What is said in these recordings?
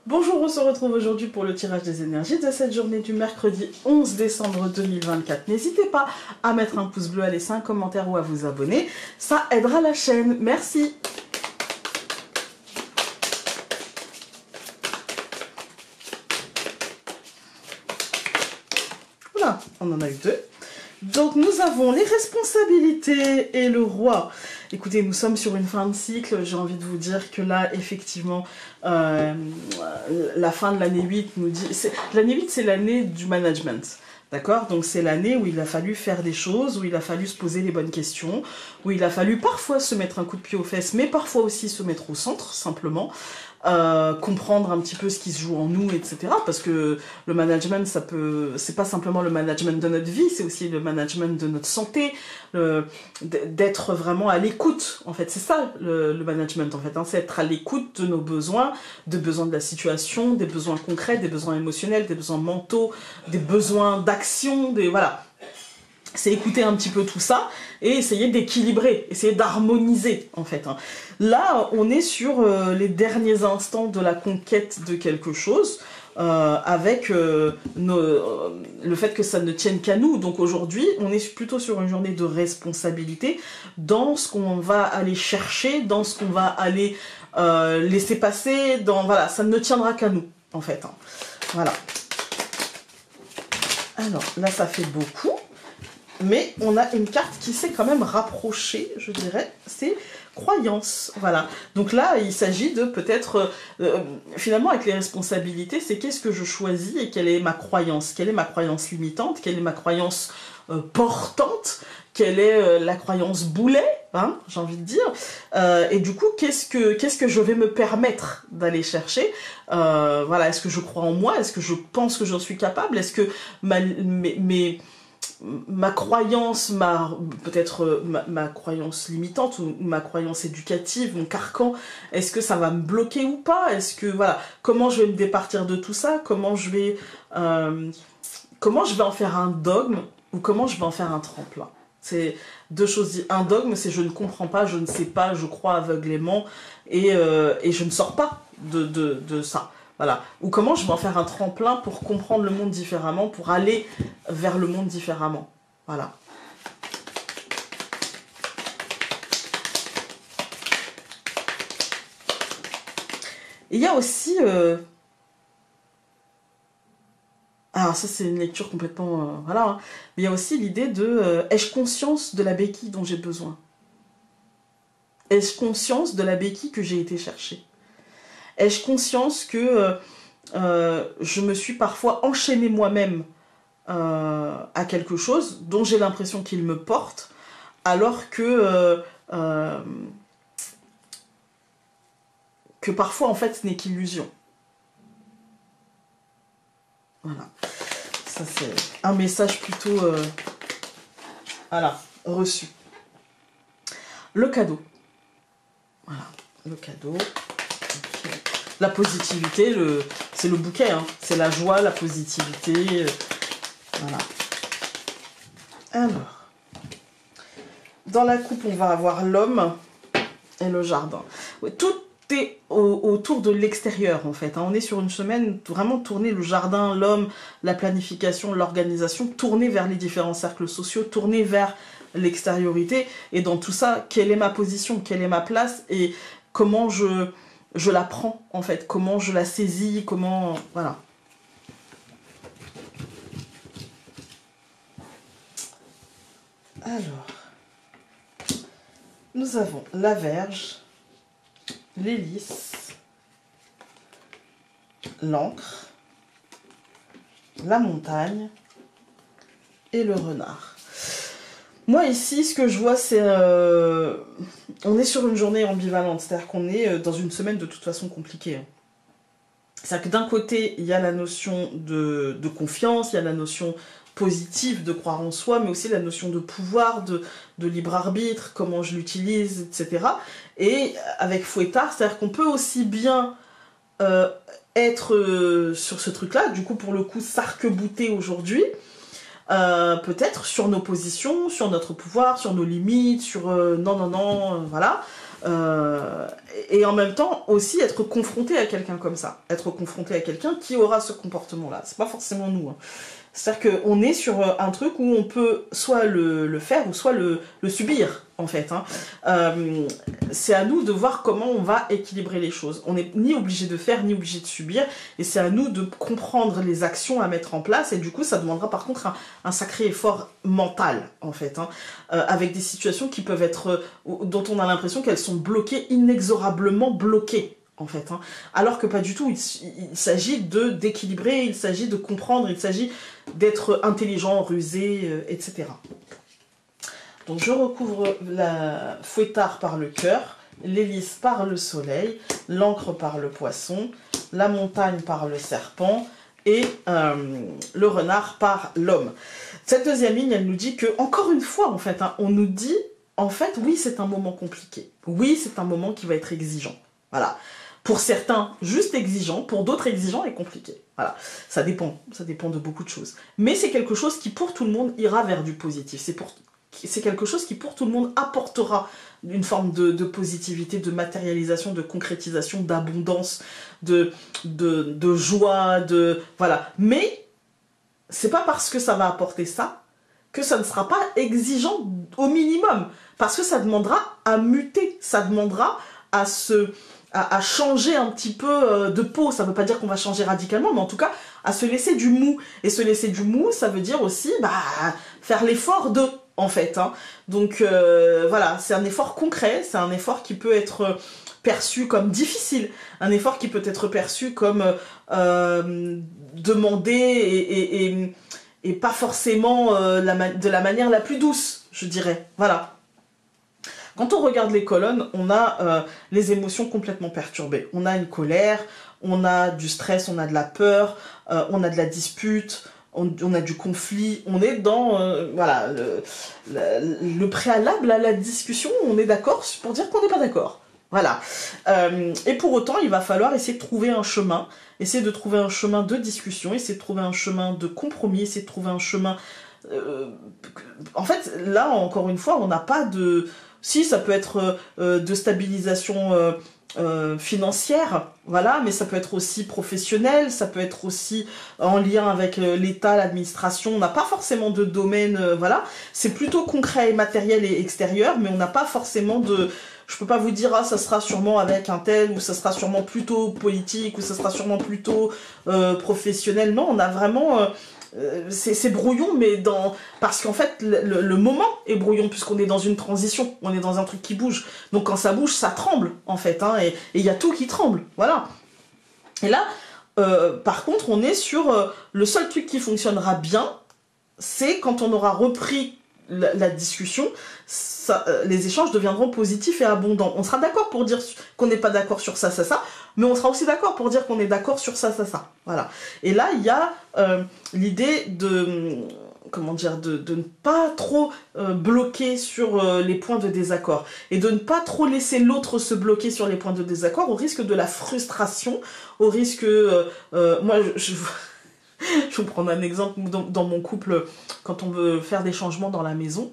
Bonjour, on se retrouve aujourd'hui pour le tirage des énergies de cette journée du mercredi 11 décembre 2024. N'hésitez pas à mettre un pouce bleu, à laisser un commentaire ou à vous abonner. Ça aidera la chaîne. Merci. Voilà, on en a eu deux. Donc nous avons les responsabilités et le roi. Écoutez, nous sommes sur une fin de cycle. J'ai envie de vous dire que là, effectivement, la fin de l'année 8 nous dit... L'année 8, c'est l'année du management. D'accord? Donc c'est l'année où il a fallu faire des choses, où il a fallu se poser les bonnes questions, où il a fallu parfois se mettre un coup de pied aux fesses, mais parfois aussi se mettre au centre, simplement. Comprendre un petit peu ce qui se joue en nous, etc. Parce que le management, c'est pas simplement le management de notre vie, c'est aussi le management de notre santé, d'être vraiment à l'écoute, en fait. C'est ça, le management, en fait, hein, c'est être à l'écoute de nos besoins, des besoins de la situation, des besoins concrets, des besoins émotionnels, des besoins mentaux, des besoins d'action, voilà. C'est écouter un petit peu tout ça et essayer d'équilibrer, essayer d'harmoniser, en fait. Hein. Là, on est sur les derniers instants de la conquête de quelque chose, avec le fait que ça ne tienne qu'à nous. Donc aujourd'hui, on est plutôt sur une journée de responsabilité dans ce qu'on va aller chercher, dans ce qu'on va aller laisser passer, voilà, ça ne tiendra qu'à nous, en fait. Hein. Voilà. Alors, là, ça fait beaucoup. Mais on a une carte qui s'est quand même rapprochée, je dirais, c'est croyance. Voilà. Donc là, il s'agit de peut-être, finalement, avec les responsabilités, c'est qu'est-ce que je choisis et quelle est ma croyance? Quelle est ma croyance limitante? Quelle est ma croyance portante? Quelle est la croyance boulet, hein, j'ai envie de dire. Et du coup, qu'est-ce que je vais me permettre d'aller chercher? Voilà, est-ce que je crois en moi? Est-ce que je pense que j'en suis capable? Est-ce que ma croyance, peut-être ma croyance limitante ou ma croyance éducative, mon carcan, est-ce que ça va me bloquer ou pas? Est-ce que, voilà, comment je vais me départir de tout ça? Comment je vais en faire un dogme ou comment je vais en faire un tremplin? C'est deux choses. Un dogme, c'est je ne comprends pas, je ne sais pas, je crois aveuglément et je ne sors pas de ça. Voilà. Ou comment je vais en faire un tremplin pour comprendre le monde différemment, pour aller vers le monde différemment. Voilà. Il y a aussi... Alors ça c'est une lecture complètement... voilà. Hein. Mais il y a aussi l'idée de... ai-je conscience de la béquille dont j'ai besoin? Ai-je conscience de la béquille que j'ai été chercher? Ai-je conscience que je me suis parfois enchaînée moi-même à quelque chose dont j'ai l'impression qu'il me porte, alors que parfois en fait ce n'est qu'illusion. Voilà. Ça c'est un message plutôt voilà, reçu. Le cadeau. Voilà, le cadeau. La positivité, c'est le bouquet, hein. C'est la joie, la positivité. Voilà. Alors, dans la coupe, on va avoir l'homme et le jardin. Tout est autour de l'extérieur, en fait. Hein. On est sur une semaine vraiment tournée, le jardin, l'homme, la planification, l'organisation, tournée vers les différents cercles sociaux, tournée vers l'extériorité. Et dans tout ça, quelle est ma position, quelle est ma place et comment je la prends, en fait, comment je la saisis, comment... Voilà. Alors, nous avons la Vierge, l'hélice, l'encre, la montagne et le renard. Moi ici, ce que je vois, c'est... on est sur une journée ambivalente, c'est-à-dire qu'on est dans une semaine de toute façon compliquée. C'est-à-dire que d'un côté, il y a la notion de confiance, il y a la notion positive de croire en soi, mais aussi la notion de pouvoir, de libre arbitre, comment je l'utilise, etc. Et avec Fouettard, c'est-à-dire qu'on peut aussi bien être sur ce truc-là, du coup pour le coup s'arc-bouter aujourd'hui, peut-être sur nos positions, sur notre pouvoir, sur nos limites, sur non, voilà, et en même temps aussi être confronté à quelqu'un comme ça, être confronté à quelqu'un qui aura ce comportement-là. C'est pas forcément nous, hein. C'est-à-dire qu'on est sur un truc où on peut soit le faire ou soit le subir, en fait, hein. C'est à nous de voir comment on va équilibrer les choses. On n'est ni obligé de faire, ni obligé de subir, et c'est à nous de comprendre les actions à mettre en place, et du coup, ça demandera par contre un sacré effort mental, en fait, hein, avec des situations qui peuvent être, dont on a l'impression qu'elles sont bloquées, inexorablement bloquées, en fait, hein. Alors que pas du tout, il s'agit d'équilibrer, il s'agit de comprendre, il s'agit d'être intelligent, rusé, etc. Donc je recouvre la fouettard par le cœur, l'hélice par le soleil, l'encre par le poisson, la montagne par le serpent et le renard par l'homme. Cette deuxième ligne, elle nous dit que, encore une fois, en fait, hein, on nous dit, en fait, oui, c'est un moment compliqué. Oui, c'est un moment qui va être exigeant. Voilà. Pour certains, juste exigeant, pour d'autres, exigeant et compliqué. Voilà, ça dépend de beaucoup de choses. Mais c'est quelque chose qui, pour tout le monde, ira vers du positif. C'est quelque chose qui, pour tout le monde, apportera une forme de positivité, de matérialisation, de concrétisation, d'abondance, de joie, voilà. Mais, c'est pas parce que ça va apporter ça que ça ne sera pas exigeant au minimum. Parce que ça demandera à muter, ça demandera à changer un petit peu de peau. Ça ne veut pas dire qu'on va changer radicalement, mais en tout cas, à se laisser du mou. Et se laisser du mou, ça veut dire aussi faire l'effort de, en fait, hein. Donc, voilà, c'est un effort concret, c'est un effort qui peut être perçu comme difficile, un effort qui peut être perçu comme demandé et pas forcément de la manière la plus douce, je dirais. Voilà. Quand on regarde les colonnes, on a les émotions complètement perturbées. On a une colère, on a du stress, on a de la peur, on a de la dispute, on a du conflit. On est dans voilà, le préalable à la discussion, on est d'accord pour dire qu'on n'est pas d'accord. Voilà. Et pour autant, il va falloir essayer de trouver un chemin, essayer de trouver un chemin de discussion, essayer de trouver un chemin de compromis, essayer de trouver un chemin... en fait, là, encore une fois, on n'a pas de... Si, ça peut être de stabilisation financière, voilà, mais ça peut être aussi professionnel, ça peut être aussi en lien avec l'État, l'administration. On n'a pas forcément de domaine, voilà. C'est plutôt concret, matériel et extérieur, mais on n'a pas forcément de... Je peux pas vous dire, ah, ça sera sûrement avec un tel, ou ça sera sûrement plutôt politique, ou ça sera sûrement plutôt professionnel. Non, on a vraiment... c'est brouillon, mais parce qu'en fait, le moment est brouillon, puisqu'on est dans une transition, on est dans un truc qui bouge. Donc quand ça bouge, ça tremble, en fait, hein, et il y a tout qui tremble, voilà. Et là, par contre, on est sur le seul truc qui fonctionnera bien, c'est quand on aura repris la discussion, les échanges deviendront positifs et abondants. On sera d'accord pour dire qu'on n'est pas d'accord sur ça, mais on sera aussi d'accord pour dire qu'on est d'accord sur ça. Voilà. Et là, il y a l'idée de... Comment dire, de ne pas trop bloquer sur les points de désaccord. Et de ne pas trop laisser l'autre se bloquer sur les points de désaccord, au risque de la frustration, au risque... moi, je vous prends un exemple dans mon couple, quand on veut faire des changements dans la maison.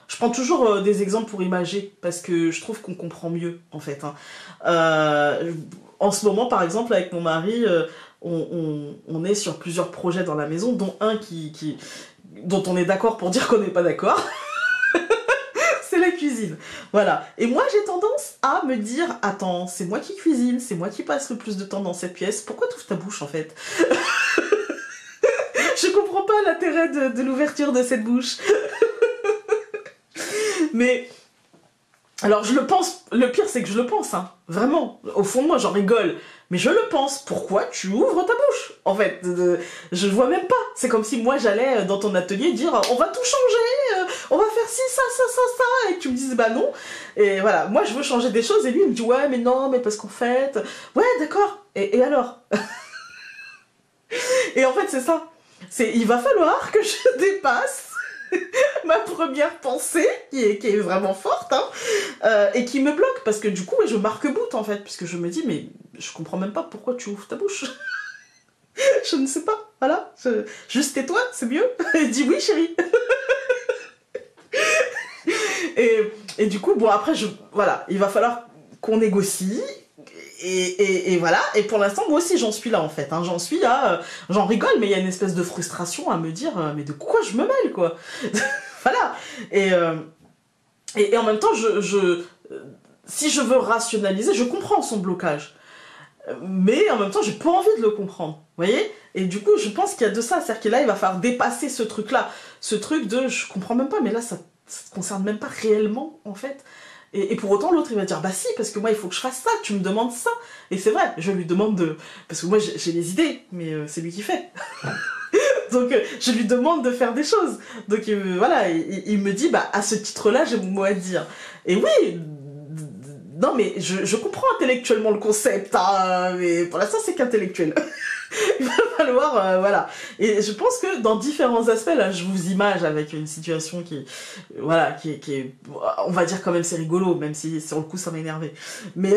Je prends toujours des exemples pour imager, parce que je trouve qu'on comprend mieux, en fait, hein. En ce moment, par exemple, avec mon mari, on est sur plusieurs projets dans la maison, dont un dont on est d'accord pour dire qu'on n'est pas d'accord. C'est la cuisine. Voilà. Et moi, j'ai tendance à me dire, attends, c'est moi qui cuisine, c'est moi qui passe le plus de temps dans cette pièce, pourquoi tu ouvres ta bouche, en fait? Je comprends pas l'intérêt de l'ouverture de cette bouche. Mais, alors je le pense, le pire c'est que je le pense, hein, vraiment, au fond de moi j'en rigole, mais je le pense, pourquoi tu ouvres ta bouche? En fait, je le vois même pas, c'est comme si moi j'allais dans ton atelier dire on va tout changer, on va faire ci, ça, et que tu me dises bah non, et voilà, moi je veux changer des choses, et lui il me dit ouais mais non, mais parce qu'en fait, ouais d'accord, et alors? Et en fait c'est ça, il va falloir que je dépasse ma première pensée, qui est vraiment forte, hein, et qui me bloque, parce que du coup, je marque-boute, en fait, puisque je me dis, mais je comprends même pas pourquoi tu ouvres ta bouche. Je ne sais pas, voilà. Juste tais-toi, c'est mieux. Dis oui, chérie. Et Et du coup, bon, après, voilà, il va falloir qu'on négocie. Et voilà, et pour l'instant, moi aussi, j'en suis là, en fait. Hein. J'en suis là, j'en rigole, mais il y a une espèce de frustration à me dire, mais de quoi je me mêle, quoi. Voilà. Et en même temps, si je veux rationaliser, je comprends son blocage. Mais en même temps, j'ai pas envie de le comprendre. Vous voyez? Et du coup, je pense qu'il y a de ça. C'est-à-dire que là, il va falloir dépasser ce truc-là. Ce truc de, je comprends même pas, mais là, ça te concerne même pas réellement, en fait. Et pour autant, l'autre, il va dire, bah si, parce que moi, il faut que je fasse ça, tu me demandes ça. Et c'est vrai, je lui demande de... Parce que moi, j'ai des idées, mais c'est lui qui fait. Donc, je lui demande de faire des choses. Donc, voilà, il me dit, bah, à ce titre-là, j'ai mon mot à dire. Et oui, non, mais je comprends intellectuellement le concept, hein, mais pour l'instant, c'est qu'intellectuel. Il va falloir, voilà. Et je pense que dans différents aspects, là, je vous image avec une situation voilà, qui est, on va dire quand même c'est rigolo, même si sur le coup ça m'a énervé. Mais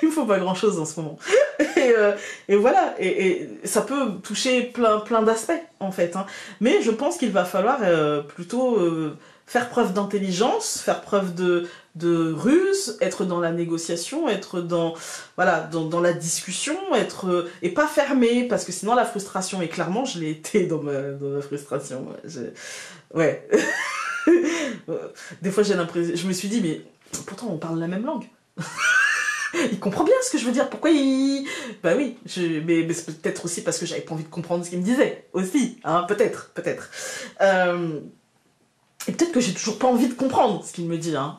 il me faut pas grand chose en ce moment. Et voilà, et ça peut toucher plein d'aspects en fait. Hein. Mais je pense qu'il va falloir plutôt faire preuve d'intelligence, faire preuve de ruse, être dans la négociation, être dans la discussion, et pas fermé, parce que sinon la frustration, et clairement je l'ai été dans ma frustration. Ouais. Des fois j'ai l'impression, je me suis dit, mais pourtant on parle la même langue. Il comprend bien ce que je veux dire, pourquoi il... Bah oui, mais c'est peut-être aussi parce que j'avais pas envie de comprendre ce qu'il me disait, aussi, hein, peut-être. Et peut-être que j'ai toujours pas envie de comprendre ce qu'il me dit, hein.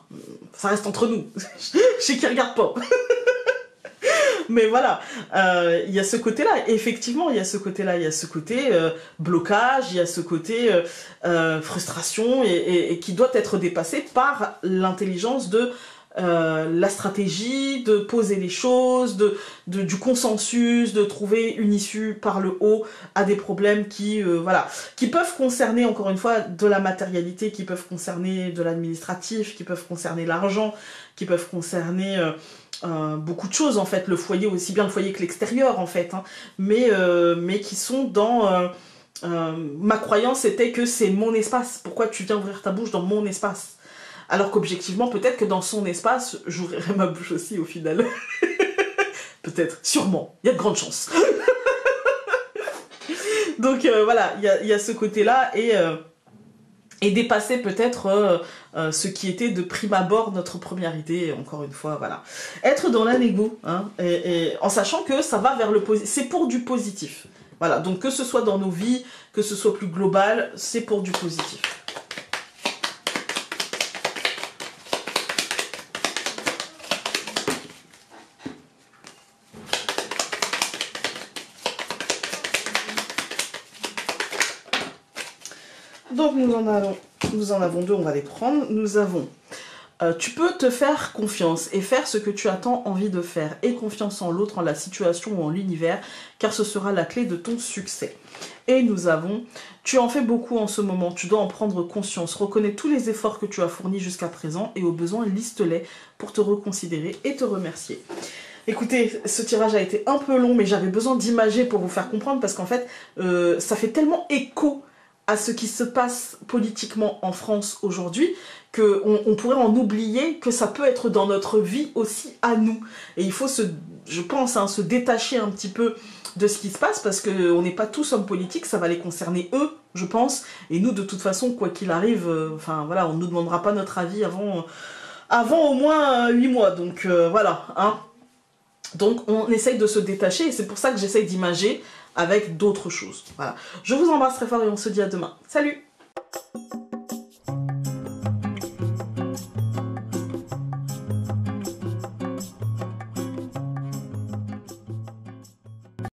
Ça reste entre nous. Je sais qu'il regarde pas. Mais voilà, il y a ce côté-là, effectivement, il y a ce côté-là, il y a ce côté blocage, il y a ce côté frustration, et qui doit être dépassé par l'intelligence de la stratégie, de poser les choses, du consensus, de trouver une issue par le haut à des problèmes qui peuvent concerner, encore une fois, de la matérialité, qui peuvent concerner de l'administratif, qui peuvent concerner l'argent, qui peuvent concerner beaucoup de choses, en fait, le foyer, aussi bien le foyer que l'extérieur, en fait, hein, mais qui sont dans... ma croyance était que c'est mon espace, pourquoi tu viens ouvrir ta bouche dans mon espace? Alors qu'objectivement, peut-être que dans son espace, j'ouvrirai ma bouche aussi au final. Peut-être, sûrement, il y a de grandes chances. Donc voilà, il y a ce côté-là, et dépasser peut-être ce qui était de prime abord notre première idée, encore une fois, voilà. Être dans la négo, hein, et en sachant que ça va vers le positif, c'est pour du positif. Voilà, donc que ce soit dans nos vies, que ce soit plus global, c'est pour du positif. Donc nous en avons deux, on va les prendre. Nous avons, tu peux te faire confiance et faire ce que tu as tant envie de faire. Aie confiance en l'autre, en la situation ou en l'univers, car ce sera la clé de ton succès. Et nous avons, tu en fais beaucoup en ce moment, tu dois en prendre conscience. Reconnais tous les efforts que tu as fournis jusqu'à présent et au besoin, liste-les pour te reconsidérer et te remercier. Écoutez, ce tirage a été un peu long, mais j'avais besoin d'imager pour vous faire comprendre, parce qu'en fait, ça fait tellement écho à ce qui se passe politiquement en France aujourd'hui, qu'on pourrait en oublier que ça peut être dans notre vie aussi à nous. Et il faut, je pense, hein, se détacher un petit peu de ce qui se passe, parce qu'on n'est pas tous hommes politiques, ça va les concerner eux, je pense. Et nous, de toute façon, quoi qu'il arrive, enfin voilà, on ne nous demandera pas notre avis avant au moins 8 mois. Donc voilà, hein. Donc on essaye de se détacher, et c'est pour ça que j'essaye d'imager avec d'autres choses. Voilà. Je vous embrasse très fort et on se dit à demain. Salut!